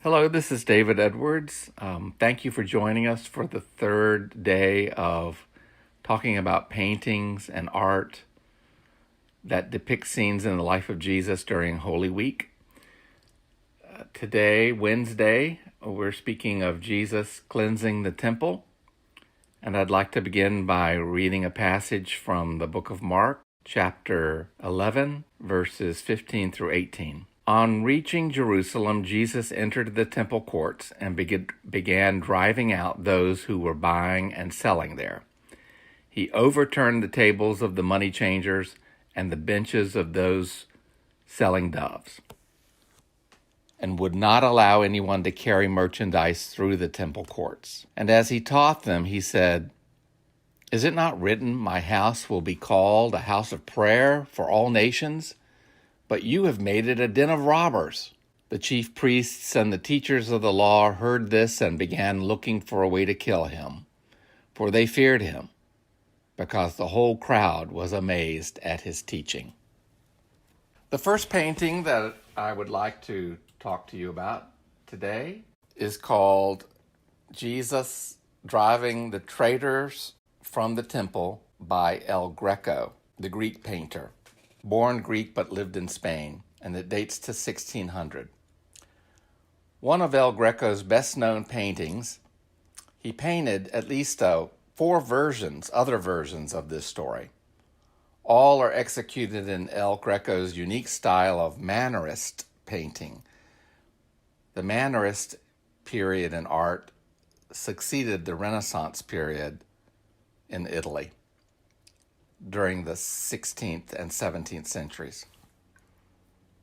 Hello, this is David Edwards. Thank you for joining us for the third day of talking about paintings and art that depict scenes in the life of Jesus during Holy Week. Today, Wednesday, we're speaking of Jesus cleansing the temple, and I'd like to begin by reading a passage from the book of Mark, chapter 11, verses 15 through 18. On reaching Jerusalem, Jesus entered the temple courts and began driving out those who were buying and selling there. He overturned the tables of the money changers and the benches of those selling doves, and would not allow anyone to carry merchandise through the temple courts. And as he taught them, he said, "Is it not written, 'My house will be called a house of prayer for all nations'? But you have made it a den of robbers." The chief priests and the teachers of the law heard this and began looking for a way to kill him, for they feared him, because the whole crowd was amazed at his teaching. The first painting that I would like to talk to you about today is called Jesus Driving the Traitors from the Temple by Greco, the Greek painter. Born Greek but lived in Spain, and it dates to 1600. One of El Greco's best-known paintings, he painted at least four other versions of this story. All are executed in El Greco's unique style of Mannerist painting. The Mannerist period in art succeeded the Renaissance period in Italy during the 16th and 17th centuries.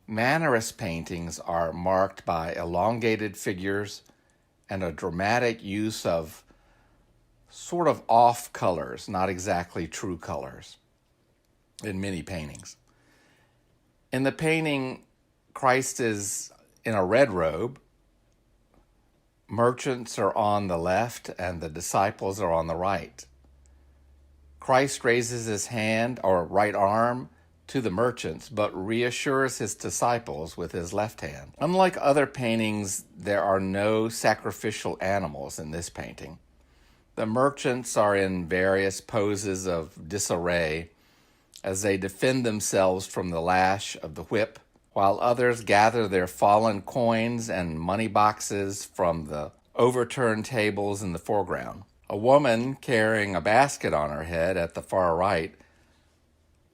Mannerist paintings are marked by elongated figures and a dramatic use of sort of off colors, not exactly true colors, in many paintings. In the painting, Christ is in a red robe. Merchants are on the left and the disciples are on the right. Christ raises his hand or right arm to the merchants, but reassures his disciples with his left hand. Unlike other paintings, there are no sacrificial animals in this painting. The merchants are in various poses of disarray as they defend themselves from the lash of the whip, while others gather their fallen coins and money boxes from the overturned tables in the foreground. A woman carrying a basket on her head at the far right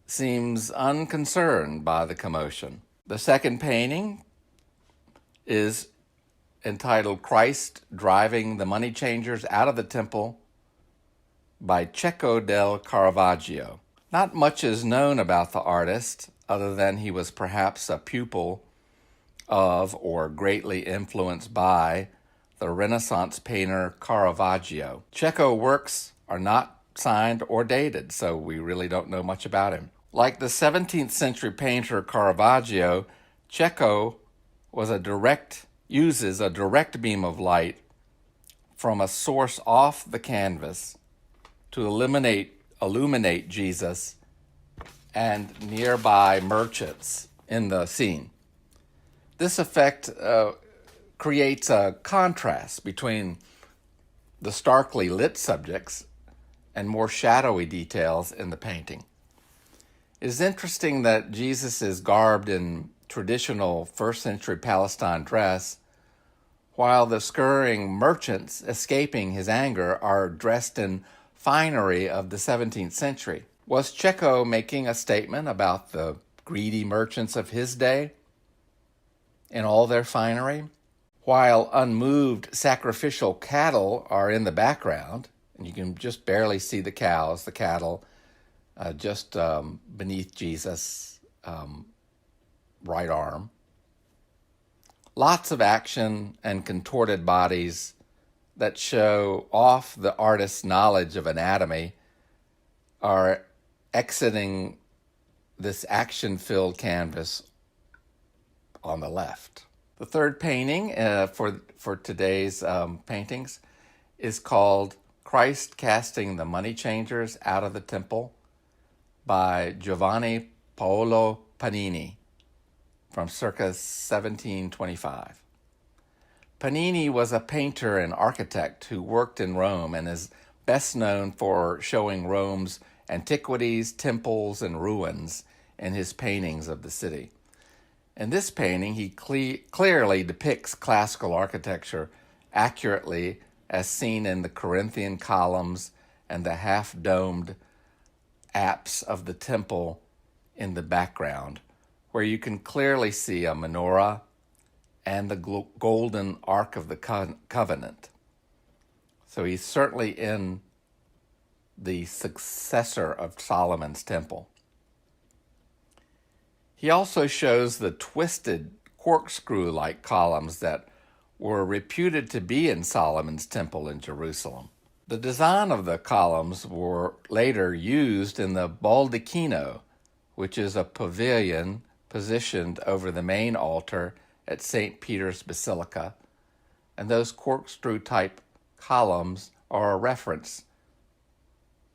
seems unconcerned by the commotion. The second painting is entitled Christ Driving the Money Changers Out of the Temple by Greco del Caravaggio. Not much is known about the artist other than he was perhaps a pupil of or greatly influenced by the Renaissance painter Caravaggio. Greco works are not signed or dated, so we really don't know much about him. Like the 17th century painter Caravaggio, Greco uses a direct beam of light from a source off the canvas to illuminate Jesus and nearby merchants in the scene. This effect creates a contrast between the starkly lit subjects and more shadowy details in the painting. It is interesting that Jesus is garbed in traditional first century Palestine dress, while the scurrying merchants escaping his anger are dressed in finery of the 17th century. Was Greco making a statement about the greedy merchants of his day in all their finery? While unmoved sacrificial cattle are in the background, and you can just barely see the cattle, just beneath Jesus' right arm. Lots of action and contorted bodies that show off the artist's knowledge of anatomy are exiting this action-filled canvas on the left. The third painting for today's paintings is called Christ Casting the Money Changers Out of the Temple by Giovanni Paolo Panini from circa 1725. Panini was a painter and architect who worked in Rome and is best known for showing Rome's antiquities, temples, and ruins in his paintings of the city. In this painting, he clearly depicts classical architecture accurately as seen in the Corinthian columns and the half-domed apse of the temple in the background, where you can clearly see a menorah and the golden Ark of the Covenant. So he's certainly in the successor of Solomon's temple. He also shows the twisted corkscrew-like columns that were reputed to be in Solomon's temple in Jerusalem. The design of the columns were later used in the baldacchino, which is a pavilion positioned over the main altar at St. Peter's Basilica, and those corkscrew-type columns are a reference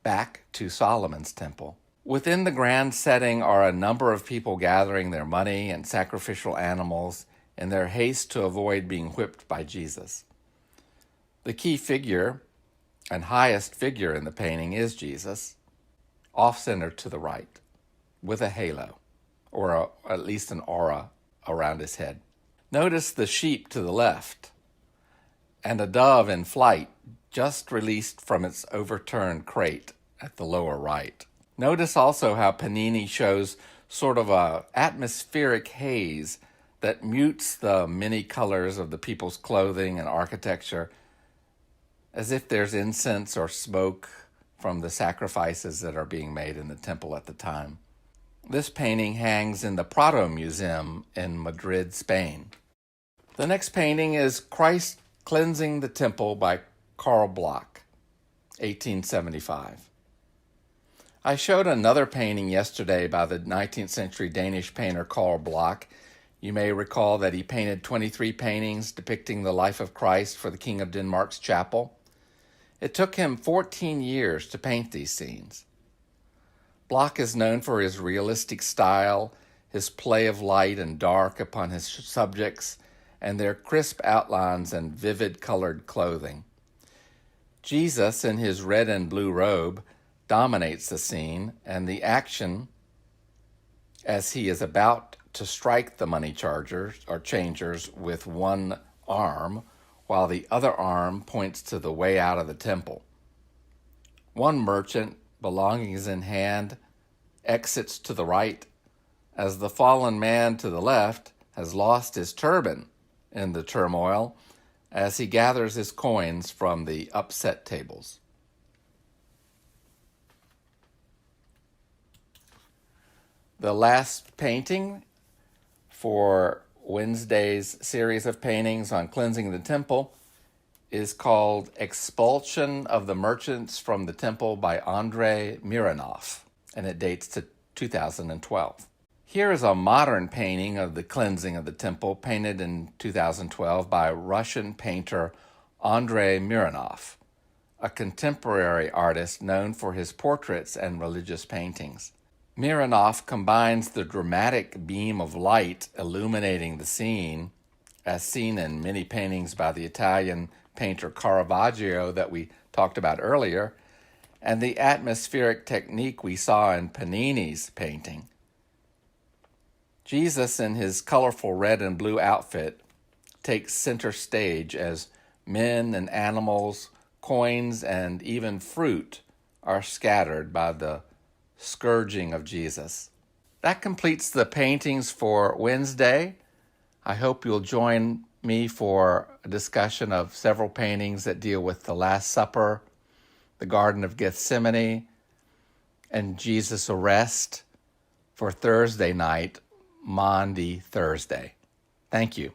back to Solomon's temple. Within the grand setting are a number of people gathering their money and sacrificial animals in their haste to avoid being whipped by Jesus. The key figure and highest figure in the painting is Jesus, off-center to the right, with a halo, or at least an aura around his head. Notice the sheep to the left, and a dove in flight just released from its overturned crate at the lower right. Notice also how Panini shows sort of a atmospheric haze that mutes the many colors of the people's clothing and architecture, as if there's incense or smoke from the sacrifices that are being made in the temple at the time. This painting hangs in the Prado Museum in Madrid, Spain. The next painting is Christ Cleansing the Temple by Carl Bloch, 1875. I showed another painting yesterday by the 19th century Danish painter Carl Bloch. You may recall that he painted 23 paintings depicting the life of Christ for the King of Denmark's chapel. It took him 14 years to paint these scenes. Bloch is known for his realistic style, his play of light and dark upon his subjects, and their crisp outlines and vivid colored clothing. Jesus, in his red and blue robe, dominates the scene and the action as he is about to strike the money changers with one arm, while the other arm points to the way out of the temple. One merchant, belongings in hand, exits to the right, as the fallen man to the left has lost his turban in the turmoil as he gathers his coins from the upset tables. The last painting for Wednesday's series of paintings on cleansing the temple is called Expulsion of the Merchants from the Temple by Andrei Miranov, and it dates to 2012. Here is a modern painting of the cleansing of the temple painted in 2012 by Russian painter Andrei Miranov, a contemporary artist known for his portraits and religious paintings. Miranov combines the dramatic beam of light illuminating the scene, as seen in many paintings by the Italian painter Caravaggio that we talked about earlier, and the atmospheric technique we saw in Panini's painting. Jesus, in his colorful red and blue outfit, takes center stage as men and animals, coins, and even fruit are scattered by the scourging of Jesus. That completes the paintings for Wednesday. I hope you'll join me for a discussion of several paintings that deal with the Last Supper, the Garden of Gethsemane, and Jesus' arrest for Thursday night, Maundy Thursday. Thank you.